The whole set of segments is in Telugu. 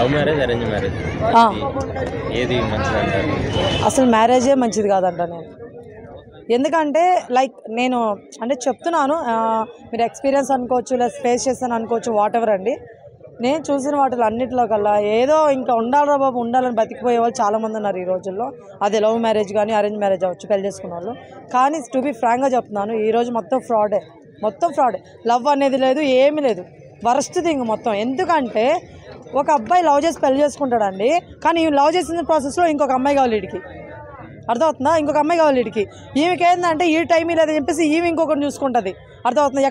లవ్ మ్యారేజ్ అరేంజ్ మ్యారేజ్ ఏది మంచిది అంటారు? అసలు మ్యారేజే మంచిది కాదంట నేను. ఎందుకంటే నేను అంటే చెప్తున్నాను, మీరు ఎక్స్పీరియన్స్ అనుకోవచ్చు, లేదా ఫేస్ చేస్తాను అనుకోవచ్చు, వాట్ ఎవర్ అండి. నేను చూసిన వాటిలో అన్నింటిలో కల్లా ఏదో ఇంకా ఉండాలిరా బాబు ఉండాలని బతికిపోయే వాళ్ళు చాలామంది ఉన్నారు ఈ రోజుల్లో. అదే లవ్ మ్యారేజ్ కానీ అరేంజ్ మ్యారేజ్ అవ్వచ్చు, పెళ్లి చేసుకున్న వాళ్ళు. కానీ టు బి ఫ్రాంక్గా చెప్తున్నాను, ఈరోజు మొత్తం ఫ్రాడే. లవ్ అనేది లేదు, ఏమీ లేదు. వరస్ట్ థింగ్ మొత్తం. ఎందుకంటే ఒక అబ్బాయి లవ్ చేసి పెళ్లి చేసుకుంటాడండి, కానీ ఈ లవ్ చేసిన ప్రాసెస్లో ఇంకొక అమ్మాయి కావాలి వీడికి. అర్థమవుతుందా? ఇంకొక అమ్మాయి కావాలి వీడికి. ఈమెకి ఏంటంటే ఈ టైం లేదని చెప్పేసి ఈమె ఇంకొకరిని చూసుకుంటుంది. అర్థమవుతుంది?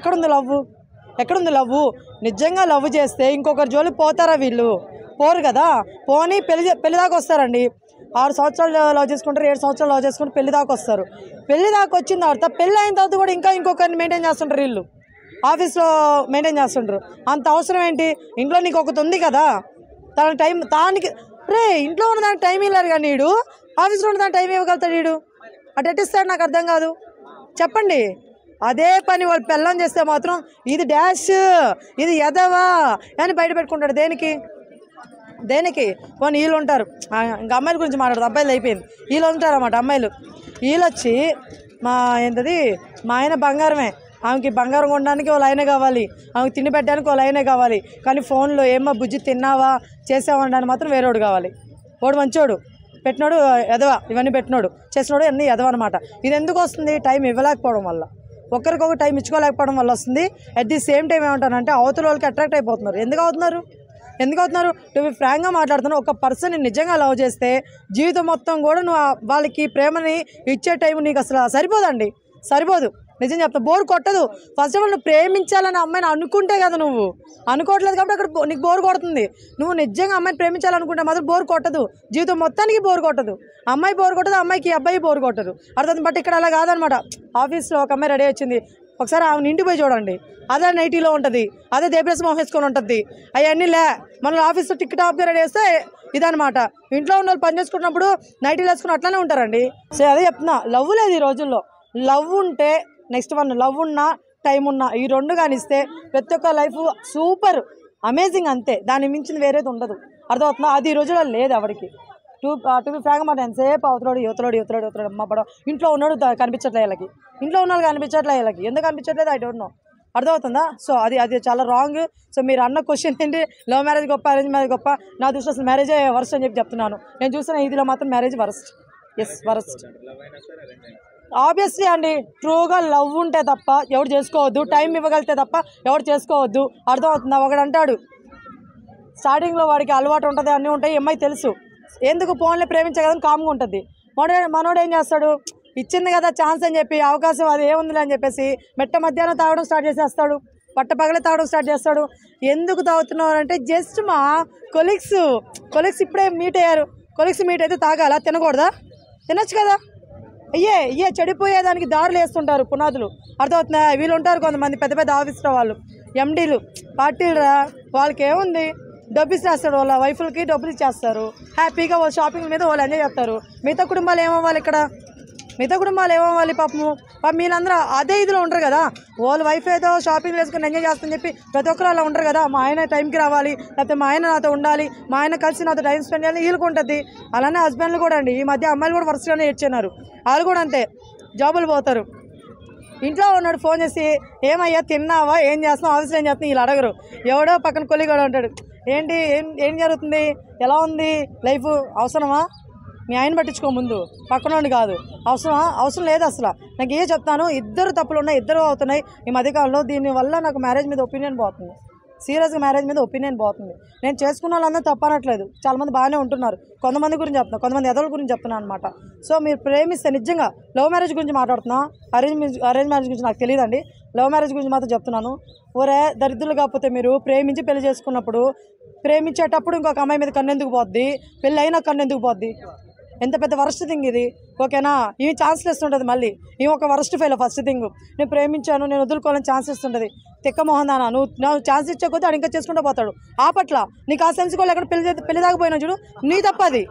ఎక్కడుంది లవ్వు? నిజంగా లవ్ చేస్తే ఇంకొకరి జోలికి పోతారా వీళ్ళు? పోరు కదా. పోనీ పెళ్లి దాకా వస్తారండి. 6 సంవత్సరాలు లవ్ చేసుకుంటారు, 7 సంవత్సరాలు లవ్ చేసుకుంటే పెళ్లి దాకా వస్తారు. పెళ్లి దాకా వచ్చిన తర్వాత పెళ్ళి అయిన తర్వాత కూడా ఇంకొకరిని మెయింటైన్ చేస్తుంటారు వీళ్ళు. ఆఫీస్లో మెయింటైన్ చేస్తుంటారు. అంత అవసరం ఏంటి? ఇంట్లో నీకు ఒకటి ఉంది కదా, దానికి ఇంట్లో ఉన్న దానికి టైం ఇవ్వలేరు. కానీ వీడు ఆఫీస్లో ఉన్న దానికి టైం ఇవ్వగలుగుతాడు. వీడు అటు ఎట్టిస్తాడు? నాకు అర్థం కాదు. చెప్పండి. అదే పని వాళ్ళు పెళ్ళం చేస్తే మాత్రం ఇది డాష్, ఇది ఎదవా అని బయట పెట్టుకుంటాడు. దేనికి? కొన్ని వీళ్ళు ఉంటారు, ఇంకా అమ్మాయిల గురించి మాట్లాడదు, అబ్బాయిలు అయిపోయింది. వీళ్ళు ఉంటారు అన్నమాట అమ్మాయిలు. వీళ్ళు వచ్చి మా ఆయన బంగారమే, ఆమెకి బంగారం కొనడానికి ఓ లైనే కావాలి, ఆమెకి తిండి పెట్టడానికి ఓ లైనే కావాలి. కానీ ఫోన్లో ఏమో బుజ్జి తిన్నావా చేసావనడానికి మాత్రం వేరేవాడు కావాలి. వాడు మంచోడు, పెట్టినోడు ఎదవా, ఇవన్నీ పెట్టినోడు చేసినోడు అన్నీ ఎదవ అనమాట. ఇది ఎందుకు వస్తుంది? టైం ఇవ్వలేకపోవడం వల్ల, ఒకరికొక టైం ఇచ్చుకోలేకపోవడం వల్ల వస్తుంది. అట్ ది సేమ్ టైం ఏమంటానంటే అవతల వాళ్ళకి అట్రాక్ట్ అయిపోతున్నారు. ఎందుకు అవుతున్నారు? టు బి ఫ్రాంక్గా మాట్లాడుతున్నాను. ఒక పర్సన్ని నిజంగా లవ్ చేస్తే జీవితం మొత్తం కూడా నువ్వు వాళ్ళకి ప్రేమని ఇచ్చే టైం నీకు అసలు సరిపోదు. నిజం చెప్తా, బోర్ కొట్టదు. ఫస్ట్ ఆఫ్ ఆల్ నువ్వు ప్రేమించాలని అమ్మాయిని అనుకుంటే కదా, నువ్వు అనుకోవట్లేదు కాబట్టి అక్కడ నీకు బోర్ కొడుతుంది. నువ్వు నిజంగా అమ్మాయిని ప్రేమించాలనుకుంటే మాత్రం బోర్ కొట్టదు, జీవితం మొత్తానికి బోర్ కొట్టదు. అమ్మాయి బోర్ కొట్టదు, అమ్మాయికి అబ్బాయి బోర్ కొట్టదు. అర్థం? బట్ ఇక్కడ అలా కాదనమాట. ఆఫీస్లో ఒక అమ్మాయి రెడీ వచ్చింది, ఒకసారి ఆమె ఇంటికి పోయి చూడండి, అదే నైటీలో ఉంటుంది, అదే దేబ్రెస్ మొహం వేసుకొని ఉంటుంది. అవన్నీ మన ఆఫీస్లో టిక్ టాప్గా రెడీ చేస్తే ఇదనమాట. ఇంట్లో ఉన్న వాళ్ళు పని చేసుకుంటున్నప్పుడు నైటీలు వేసుకుని అట్లానే ఉంటారండి. సో అదే చెప్తున్నా, లవ్ లేదు ఈ రోజుల్లో. లవ్ ఉంటే నెక్స్ట్ లవ్ ఉన్నా టైం ఉన్నా ఈ రెండు కానిస్తే ప్రతి ఒక్క లైఫ్ సూపర్ అమేజింగ్, అంతే. దాన్ని మించింది వేరేది ఉండదు. అర్థమవుతుందా? అది ఈ రోజుల్లో లేదు ఎవరికి. టూ బి ఫ్రాంక్ మాట, ఎంతసేపు అవతలోడు అమ్మ పడవ. ఇంట్లో ఉన్నాడు కనిపించట్లే వీళ్ళకి, ఎందుకు కనిపించట్లేదు ఐ డోంట్ నో. అర్థమవుతుందా? సో అది చాలా రాంగ్. సో మీరు అన్న క్వశ్చన్ ఏంటి, లవ్ మ్యారేజ్ గొప్ప అరేంజ్ మ్యారేజ్ గొప్ప? నా దృష్టిలో అసలు మ్యారేజే వరస్ట్ అని చెప్తున్నాను. నేను చూసిన ఇదిలో మాత్రం మ్యారేజ్ వరస్ట్. వరస్ట్ ఆబ్వియస్లీ అండి. ట్రూగా లవ్ ఉంటే తప్ప ఎవరు చేసుకోవద్దు, టైం ఇవ్వగలిగితే తప్ప ఎవరు చేసుకోవద్దు. అర్థమవుతుందా? ఒకడు అంటాడు స్టార్టింగ్లో వాడికి అలవాటు ఉంటుంది, అన్నీ ఉంటాయి, అమ్మాయి తెలుసు, ఎందుకు ఫోన్లో ప్రేమించగలని కామ్గా ఉంటుంది. మనోడు ఏం చేస్తాడు, ఇచ్చింది కదా ఛాన్స్ అని చెప్పి, అవకాశం అది ఏముందిలే అని చెప్పేసి మధ్యాహ్నం తాగడం స్టార్ట్ చేసేస్తాడు, పగలే తాగడం స్టార్ట్ చేస్తాడు. ఎందుకు తాగుతున్నావు అంటే జస్ట్ మా కొలీగ్స్ ఇప్పుడే మీట్ అయ్యారు, కొలీగ్స్ మీట్ అయితే తాగాలా? తినకూడదా? తినచ్చు కదా. అయ్యే చెడిపోయేదానికి దారులు వేస్తుంటారు పునాదులు. అర్థమవుతుందా? వీళ్ళు ఉంటారు కొంతమంది పెద్ద ఆఫీస్లో వాళ్ళు, ఎండీలు, పార్టీలు వాళ్ళకి ఏముంది, డబ్బు ఇచ్చేస్తాడు, వాళ్ళ వైఫ్లకి డబ్బులు ఇచ్చేస్తారు, హ్యాపీగా వాళ్ళ షాపింగ్ మీద వాళ్ళు ఎంజాయ్ చేస్తారు. మిగతా కుటుంబాలు ఏమవ్వాలి పాపము? మీరందరూ అదే ఇదిలో ఉంటారు కదా. వాళ్ళ వైఫ్ ఏదో షాపింగ్ వేసుకుని ఎంజాయ్ చేస్తుందని చెప్పి ప్రతి ఒక్కరు అలా ఉంటారు కదా. మా ఆయన టైంకి రావాలి, లేకపోతే మా ఆయన నాతో ఉండాలి, మా ఆయన కలిసి నాతో టైం స్పెండ్ చేయాలి, వీళ్ళకి ఉంటుంది. అలానే హస్బెండ్లు కూడా అండి, ఈ మధ్య అమ్మాయిలు కూడా వరుసగానే ఏడ్చున్నారు. వాళ్ళు కూడా అంతే, జాబులు పోతారు. ఇంట్లో ఉన్నాడు ఫోన్ చేసి ఏమయ్యా తిన్నావా, ఏం చేస్తున్నావు, ఆఫీస్లో ఏం చేస్తున్నావు, వీళ్ళు అడగరు. ఎవడో పక్కన కొలిగ్ కూడా ఉంటాడు, ఏంటి ఏం జరుగుతుంది, ఎలా ఉంది లైఫ్, అవసరమా? మీ ఆయన పట్టించుకో ముందు, పక్కనోండి కాదు. అవసరం లేదు అసలు. నాకు ఏ చెప్తాను, ఇద్దరు తప్పులు ఉన్నాయి, ఇద్దరు అవుతున్నాయి ఈ మధ్యకాలంలో. దీనివల్ల నాకు మ్యారేజ్ మీద ఒపీనియన్ పోతుంది, సీరియస్గా మ్యారేజ్ మీద ఒపీనియన్ పోతుంది. నేను చేసుకున్న వాళ్ళందరూ తప్పనట్లేదు, చాలామంది బాగానే ఉంటున్నారు. కొంతమంది గురించి చెప్తున్నా, కొంతమంది ఎదల గురించి చెప్తున్నాను అనమాట. సో మీరు ప్రేమిస్తే నిజంగా లవ్ మ్యారేజ్ గురించి మాట్లాడుతున్నా, అరేంజ్ మ్యారేజ్ గురించి నాకు తెలియదండి. లవ్ మ్యారేజ్ గురించి మాత్రం చెప్తున్నాను. ఒరే దరిద్రులు కాకపోతే మీరు ప్రేమించి పెళ్లి చేసుకున్నప్పుడు, ప్రేమించేటప్పుడు ఇంకొక అమ్మాయి మీద కన్నెందుకు పోద్ది, పెళ్ళి అయినా కన్నెందుకు పోద్ది? ఎంత పెద్ద వరస్ట్ థింగ్ ఇది. ఓకేనా? ఇవి ఛాన్స్లెస్ ఉంటుంది. మళ్ళీ ఇవి ఒక వరస్ట్ ఫెయిల్. ఫస్ట్ థింగ్, నేను ప్రేమించాను, నేను వదులుకోవాలని ఛాన్సెస్ ఉంటుంది. తిక్క మోహన్ దానా, నువ్వు ఛాన్స్ ఇచ్చే కొద్దీ వాడు ఇంకా చేసుకుంటూ పోతాడు. ఆ పట్ల నీకు ఆ సెన్స్ కూడా ఎక్కడ పెళ్లి దాకపోయినా చూడు, నీ తప్పది.